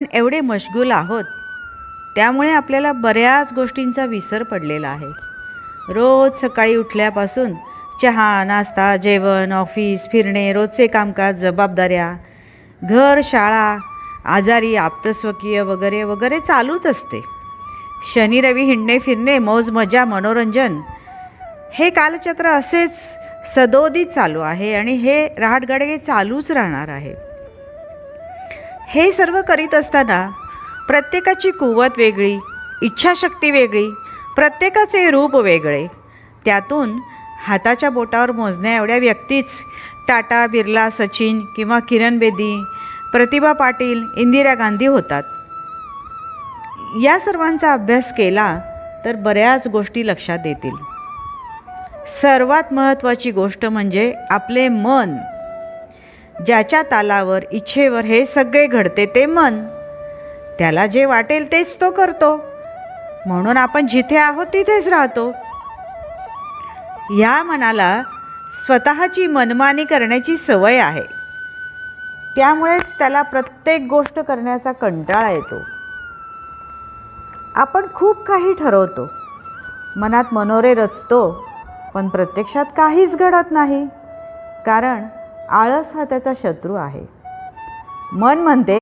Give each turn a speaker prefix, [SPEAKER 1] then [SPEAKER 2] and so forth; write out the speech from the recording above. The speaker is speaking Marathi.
[SPEAKER 1] एवढे मशगूल आहोत त्यामुळे आपल्याला बऱ्याच गोष्टींचा विसर पडलेला आहे. रोज सकाळी उठल्यापासून चहा, नाश्ता, जेवण, ऑफिस, फिरणे, रोजचे कामकाज, जबाबदाऱ्या, घर, शाळा, आजारी, आप्तस्वकीय वगैरे वगैरे चालूच असते. शनी रवी हिंडणे फिरणे, मौज मजा, मनोरंजन हे कालचक्र असेच सदोदित चालू आहे आणि हे रहाटगाडगे चालूच राहणार आहे. हे सर्व करीत असताना प्रत्येकाची कुवत वेगळी, इच्छाशक्ती वेगळी, प्रत्येकाचे रूप वेगळे. त्यातून हाताच्या बोटावर मोजण्या एवढ्या व्यक्तीच टाटा, बिर्ला, सचिन किंवा किरण बेदी, प्रतिभा पाटील, इंदिरा गांधी होतात. या सर्वांचा अभ्यास केला तर बऱ्याच गोष्टी लक्षात येतील. सर्वात महत्त्वाची गोष्ट म्हणजे आपले मन. ज्याच्या तालावर, इच्छेवर हे सगळे घडते ते मन. त्याला जे वाटेल तेच तो करतो. म्हणून आपण जिथे आहोत तिथेच राहतो. या मनाला स्वतःची मनमानी करण्याची सवय आहे. त्यामुळेच त्याला प्रत्येक गोष्ट करण्याचा कंटाळा येतो. आपण खूप काही ठरवतो, मनात मनोरे रचतो, पण प्रत्यक्षात काहीच घडत नाही. कारण आळस हा त्याचा शत्रू आहे. मन म्हणते